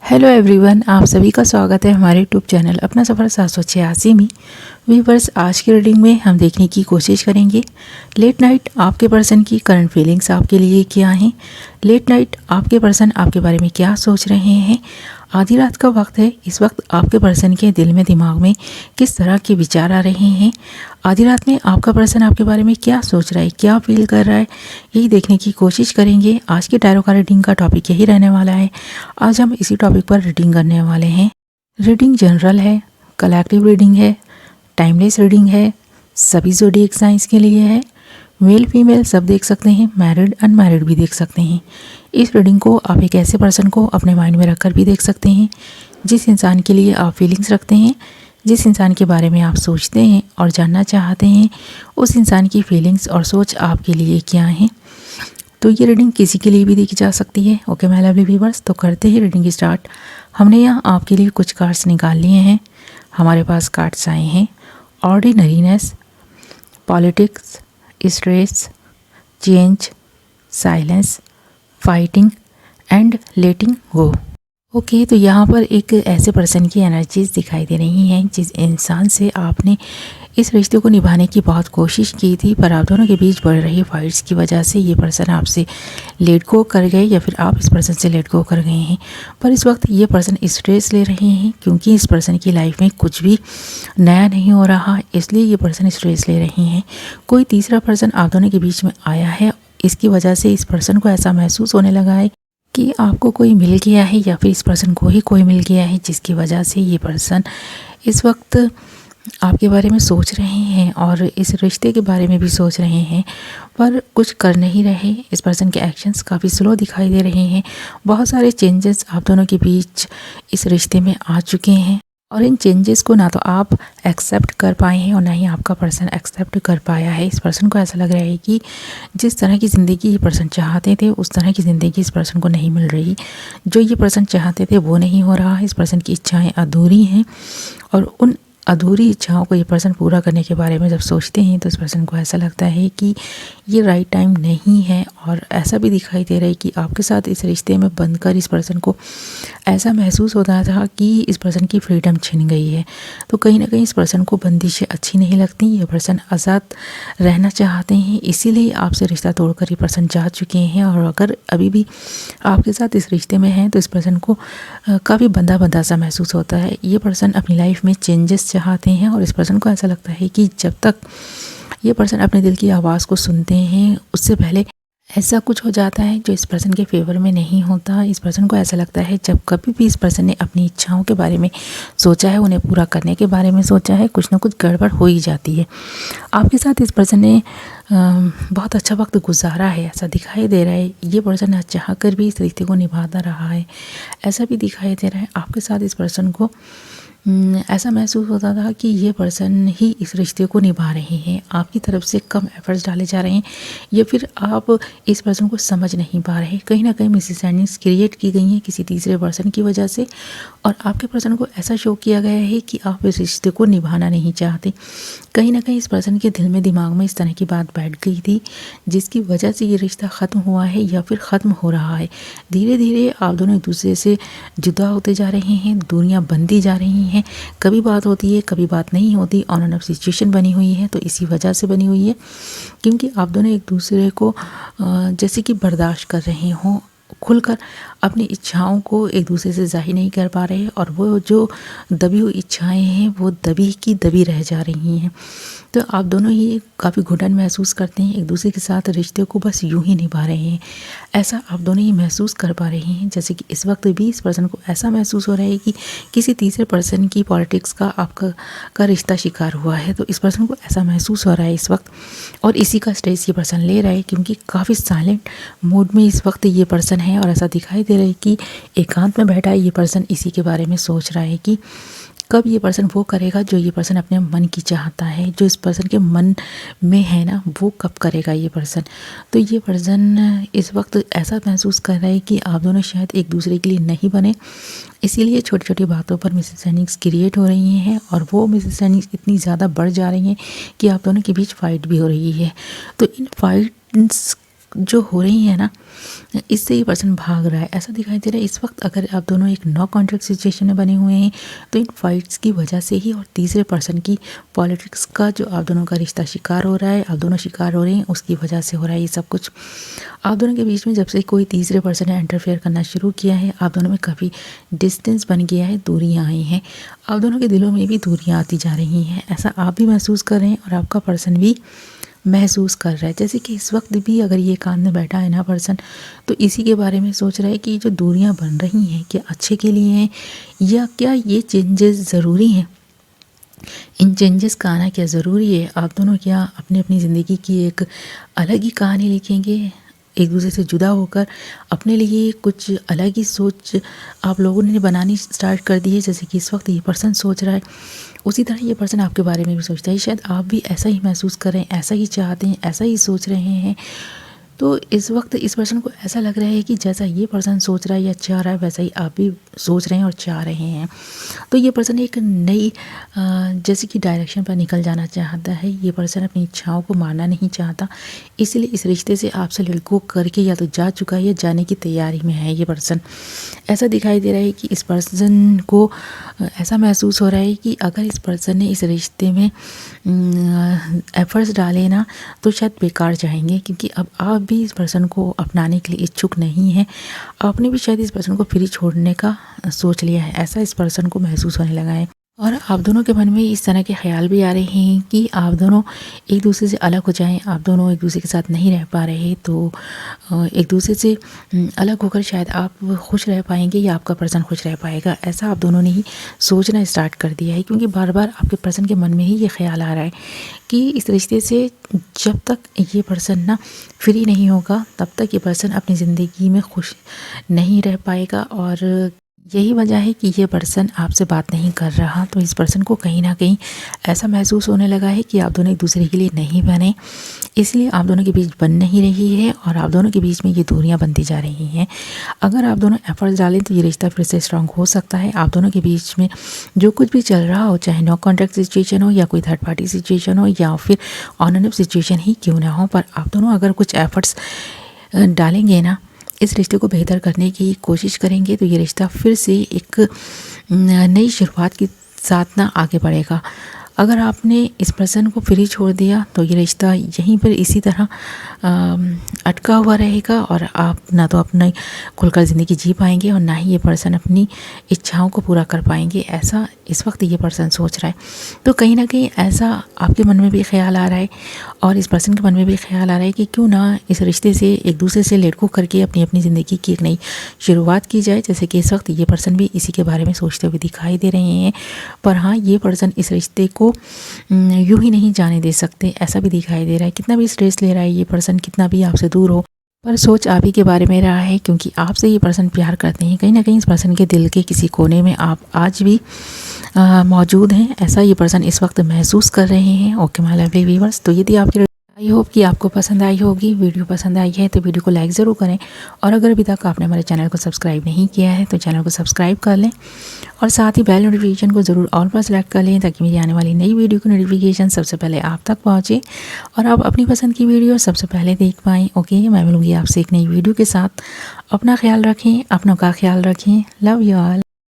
Hello everyone, आप सभी का स्वागत है हमारे यूट्यूब चैनल अपना सफ़र 786 में। व्यूअर्स, आज की रीडिंग में हम देखने की कोशिश करेंगे लेट नाइट आपके पर्सन की करंट फीलिंग्स आपके लिए क्या हैं। लेट नाइट आपके पर्सन आपके बारे में क्या सोच रहे हैं। आधी रात का वक्त है, इस वक्त आपके पर्सन के दिल में दिमाग में किस तरह के विचार आ रहे हैं। आधी रात में आपका पर्सन आपके बारे में क्या सोच रहा है, क्या फील कर रहा है, यही देखने की कोशिश करेंगे। आज की टैरो का रीडिंग का टॉपिक यही रहने वाला है। आज हम इसी टॉपिक पर रीडिंग करने वाले हैं। रीडिंग जनरल है, कलेक्टिव रीडिंग है, टाइमलेस रीडिंग है, सभी ज़ोडिएक साइंस के लिए है। मेल फीमेल सब देख सकते हैं, मैरिड अनमैरिड भी देख सकते हैं। इस रीडिंग को आप एक ऐसे पर्सन को अपने माइंड में रखकर भी देख सकते हैं जिस इंसान के लिए आप फीलिंग्स रखते हैं, जिस इंसान के बारे में आप सोचते हैं और जानना चाहते हैं, उस इंसान की फीलिंग्स और सोच आपके लिए क्या हैं। तो ये रीडिंग किसी के लिए भी देखी जा सकती है। ओके माय लवली व्यूअर्स, तो करते ही रीडिंग स्टार्ट। हमने यहाँ आपके लिए कुछ कार्ड्स निकाल लिए हैं। हमारे पास कार्ड्स आए हैं ordinariness, politics, stress, change, silence, fighting and letting go. Okay, तो यहाँ पर एक ऐसे पर्सन की एनर्जीज दिखाई दे रही हैं जिस इंसान से आपने इस रिश्ते को निभाने की बहुत कोशिश की थी, पर आप दोनों के बीच बढ़ रही फाइट्स की वजह से ये पर्सन आपसे लेट गो कर गए या फिर आप इस पर्सन से लेट गो कर गए हैं। पर इस वक्त ये पर्सन स्ट्रेस ले रहे हैं क्योंकि इस पर्सन की लाइफ में कुछ भी नया नहीं हो रहा, इसलिए ये पर्सन स्ट्रेस ले रहे हैं। कोई तीसरा पर्सन आप दोनों के बीच में आया है, इसकी वजह से इस पर्सन को ऐसा महसूस होने लगा है कि आपको कोई मिल गया है या फिर इस पर्सन को ही कोई मिल गया है, जिसकी वजह से ये पर्सन इस वक्त आपके बारे में सोच रहे हैं और इस रिश्ते के बारे में भी सोच रहे हैं, पर कुछ कर नहीं रहे। इस पर्सन के एक्शंस काफ़ी स्लो दिखाई दे रहे हैं। बहुत सारे चेंजेस आप दोनों के बीच इस रिश्ते में आ चुके हैं और इन चेंजेस को ना तो आप एक्सेप्ट कर पाए हैं और ना ही आपका पर्सन एक्सेप्ट कर पाया है। इस पर्सन को ऐसा लग रहा है कि जिस तरह की ज़िंदगी ये पर्सन चाहते थे उस तरह की ज़िंदगी इस पर्सन को नहीं मिल रही। जो ये पर्सन चाहते थे वो नहीं हो रहा है। इस पर्सन की इच्छाएं अधूरी हैं और उन अधूरी इच्छाओं को ये पर्सन पूरा करने के बारे में जब सोचते हैं तो इस पर्सन को ऐसा लगता है कि ये राइट टाइम नहीं है। और ऐसा भी दिखाई दे रहा है कि आपके साथ इस रिश्ते में बंधकर इस पर्सन को ऐसा महसूस होता था कि इस पर्सन की फ्रीडम छिन गई है। तो कहीं ना कहीं इस पर्सन को बंदिशें अच्छी नहीं लगती, ये पर्सन आज़ाद रहना चाहते हैं, इसीलिए आपसे रिश्ता तोड़कर ये पर्सन जा चुके हैं। और अगर अभी भी आपके साथ इस रिश्ते में हैं तो इस पर्सन को काफ़ी बंधा बंधा सा महसूस होता है। ये पर्सन अपनी लाइफ में चेंजेस चाहते हैं और इस पर्सन को ऐसा लगता है कि जब तक ये पर्सन अपने दिल की आवाज़ को सुनते हैं उससे पहले ऐसा कुछ हो जाता है जो इस पर्सन के फेवर में नहीं होता। इस पर्सन को ऐसा लगता है जब कभी भी इस पर्सन ने अपनी इच्छाओं के बारे में सोचा है, उन्हें पूरा करने के बारे में सोचा है, कुछ ना कुछ गड़बड़ हो ही जाती है। आपके साथ इस पर्सन ने बहुत अच्छा वक्त गुजारा है, ऐसा दिखाई दे रहा है। ये पर्सन ना चाह कर भी इस रिश्ते को निभाता रहा है, ऐसा भी दिखाई दे रहा है। आपके साथ इस पर्सन को ऐसा महसूस होता था कि ये पर्सन ही इस रिश्ते को निभा रहे हैं, आपकी तरफ से कम एफर्ट्स डाले जा रहे हैं या फिर आप इस पर्सन को समझ नहीं पा रहे। कहीं ना कहीं मिसअंडरस्टैंडिंग्स क्रिएट की गई हैं किसी तीसरे पर्सन की वजह से और आपके पर्सन को ऐसा शो किया गया है कि आप इस रिश्ते को निभाना नहीं चाहते। कहीं ना कहीं इस पर्सन के दिल में दिमाग में इस तरह की बात बैठ गई थी जिसकी वजह से ये रिश्ता ख़त्म हुआ है या फिर ख़त्म हो रहा है। धीरे धीरे आप दोनों एक दूसरे से जुदा होते जा रहे हैं, दूरियां बनती जा रही हैं। कभी बात होती है, कभी बात नहीं होती। ऑन एंड ऑफ सिचुएशन बनी हुई है, तो इसी वजह से बनी हुई है क्योंकि आप दोनों एक दूसरे को जैसे कि बर्दाश्त कर रहे हों, खुलकर अपनी इच्छाओं को एक दूसरे से जाहिर नहीं कर पा रहे और वो जो दबी हुई इच्छाएं हैं वो दबी की दबी रह जा रही हैं। तो आप दोनों ही काफ़ी घुटन महसूस करते हैं, एक दूसरे के साथ रिश्ते को बस यूं ही निभा रहे हैं, ऐसा आप दोनों ही महसूस कर पा रहे हैं। जैसे कि इस वक्त भी इस पर्सन को ऐसा महसूस हो रहा है कि किसी तीसरे पर्सन की पॉलिटिक्स का आपका रिश्ता शिकार हुआ है। तो इस पर्सन को ऐसा महसूस हो रहा है इस वक्त और इसी का स्ट्रेस ये पर्सन ले रहा है क्योंकि काफ़ी साइलेंट मूड में इस वक्त ये पर्सन है और ऐसा दिखाई दे रहा है कि एकांत में बैठा है ये पर्सन इसी के बारे में सोच रहा है कि कब ये पर्सन वो करेगा जो ये पर्सन अपने मन की चाहता है, जो इस पर्सन के मन में है ना, वो कब करेगा ये पर्सन। तो ये पर्सन इस वक्त ऐसा महसूस कर रहा है कि आप दोनों शायद एक दूसरे के लिए नहीं बने, इसीलिए छोटी छोटी बातों पर मिसअंडरस्टैंडिंग्स क्रिएट हो रही हैं और वो मिसअंडरस्टैंडिंग्स इतनी ज़्यादा बढ़ जा रही हैं कि आप दोनों के बीच फ़ाइट भी हो रही है। तो इन फाइट्स जो हो रही है ना, इससे ये पर्सन भाग रहा है, ऐसा दिखाई दे रहा है। इस वक्त अगर आप दोनों एक नो कॉन्ट्रैक्ट सिचुएशन में बने हुए हैं तो इन फाइट्स की वजह से ही और तीसरे पर्सन की पॉलिटिक्स का जो आप दोनों का रिश्ता शिकार हो रहा है, आप दोनों शिकार हो रहे हैं, उसकी वजह से हो रहा है ये सब कुछ। आप दोनों के बीच में जब से कोई तीसरे पर्सन ने इंटरफेयर करना शुरू किया है, आप दोनों में काफ़ी डिस्टेंस बन गया है, दूरियां आई हैं, आप दोनों के दिलों में भी दूरियां आती जा रही हैं। ऐसा आप भी महसूस कर रहे हैं और आपका पर्सन भी महसूस कर रहा है। जैसे कि इस वक्त भी अगर ये कान में बैठा है ना पर्सन, तो इसी के बारे में सोच रहा है कि जो दूरियां बन रही हैं क्या अच्छे के लिए हैं, या क्या ये चेंजेस ज़रूरी हैं, इन चेंजेस का आना क्या ज़रूरी है। आप दोनों क्या अपनी अपनी ज़िंदगी की एक अलग ही कहानी लिखेंगे, एक दूसरे से जुदा होकर अपने लिए कुछ अलग ही सोच आप लोगों ने बनानी स्टार्ट कर दी है। जैसे कि इस वक्त ये पर्सन सोच रहा है, उसी तरह ये पर्सन आपके बारे में भी सोचता है। शायद आप भी ऐसा ही महसूस कर रहे हैं, ऐसा ही चाहते हैं, ऐसा ही सोच रहे हैं। तो इस वक्त इस पर्सन को ऐसा लग रहा है कि जैसा ये पर्सन सोच रहा है या चाह रहा है, वैसा ही आप भी सोच रहे हैं और चाह रहे हैं। तो ये पर्सन एक नई जैसे कि डायरेक्शन पर निकल जाना चाहता है। ये पर्सन अपनी इच्छाओं को मारना नहीं चाहता, इसलिए इस रिश्ते से आपसे लड़को करके या तो जा चुका है या जाने की तैयारी में है ये पर्सन। ऐसा दिखाई दे रहा है कि इस पर्सन को ऐसा महसूस हो रहा है कि अगर इस पर्सन ने इस रिश्ते में एफर्ट्स डाले ना तो शायद बेकार जाएंगे, क्योंकि अब आप भी इस पर्सन को अपनाने के लिए इच्छुक नहीं है। आपने भी शायद इस पर्सन को फ्री छोड़ने का सोच लिया है, ऐसा इस पर्सन को महसूस होने लगा है। और आप दोनों के मन में इस तरह के ख्याल भी आ रहे हैं कि आप दोनों एक दूसरे से अलग हो जाएं, आप दोनों एक दूसरे के साथ नहीं रह पा रहे, तो एक दूसरे से अलग होकर शायद आप खुश रह पाएंगे या आपका पर्सन खुश रह पाएगा। ऐसा आप दोनों ने ही सोचना स्टार्ट कर दिया है, क्योंकि बार बार आपके पर्सन के मन में ही ये ख्याल आ रहा है कि इस रिश्ते से जब तक ये पर्सन ना फ्री नहीं होगा तब तक ये पर्सन अपनी ज़िंदगी में खुश नहीं रह पाएगा। और यही वजह है कि ये पर्सन आपसे बात नहीं कर रहा। तो इस पर्सन को कहीं ना कहीं ऐसा महसूस होने लगा है कि आप दोनों एक दूसरे के लिए नहीं बने, इसलिए आप दोनों के बीच बन नहीं रही है और आप दोनों के बीच में ये दूरियां बनती जा रही हैं। अगर आप दोनों एफर्ट्स डालें तो ये रिश्ता फिर से स्ट्रांग हो सकता है। आप दोनों के बीच में जो कुछ भी चल रहा हो, चाहे नो कॉन्ट्रैक्ट सिचुएशन हो या कोई थर्ड पार्टी सिचुएशन हो या फिर ऑन एंड ऑफ सिचुएशन ही क्यों ना हो, पर आप दोनों अगर कुछ एफर्ट्स डालेंगे ना, इस रिश्ते को बेहतर करने की कोशिश करेंगे, तो ये रिश्ता फिर से एक नई शुरुआत के साथ ना आगे बढ़ेगा। अगर आपने इस पर्सन को फ्री छोड़ दिया तो ये रिश्ता यहीं पर इसी तरह अटका हुआ रहेगा और आप ना तो अपना खुलकर ज़िंदगी जी पाएंगे और ना ही ये पर्सन अपनी इच्छाओं को पूरा कर पाएंगे। ऐसा इस वक्त ये पर्सन सोच रहा है। तो कहीं ना कहीं ऐसा आपके मन में भी ख्याल आ रहा है और इस पर्सन के मन में भी ख्याल आ रहा है कि क्यों ना इस रिश्ते से एक दूसरे से लेट को करके अपनी अपनी ज़िंदगी की एक नई शुरुआत की जाए। जैसे कि इस वक्त ये पर्सन भी इसी के बारे में सोचते हुए दिखाई दे रहे हैं। पर हाँ, ये पर्सन इस रिश्ते को यूं ही नहीं जाने दे सकते, ऐसा भी दिखाई दे रहा है। कितना भी स्ट्रेस ले रहा है ये पर्सन, कितना भी आपसे दूर हो, पर सोच आप ही के बारे में रहा है, क्योंकि आपसे ये पर्सन प्यार करते हैं। कहीं ना कहीं इस पर्सन के दिल के किसी कोने में आप आज भी मौजूद हैं, ऐसा ये पर्सन इस वक्त महसूस कर रहे हैं। ओके माय लवली व्यूअर्स, तो यदि आपकी आई होप कि आपको पसंद आई होगी, वीडियो पसंद आई है तो वीडियो को लाइक ज़रूर करें और अगर अभी तक आपने हमारे चैनल को सब्सक्राइब नहीं किया है तो चैनल को सब्सक्राइब कर लें और साथ ही बेल नोटिफिकेशन को ज़रूर ऑल पर सेलेक्ट कर लें ताकि मेरी आने वाली नई वीडियो की नोटिफिकेशन सबसे पहले आप तक पहुँचे और आप अपनी पसंद की वीडियो सबसे पहले देख पाएँ। ओके, मैं मिलूँगी आपसे एक नई वीडियो के साथ। अपना ख्याल रखें, अपनों का ख्याल रखें। Love you all.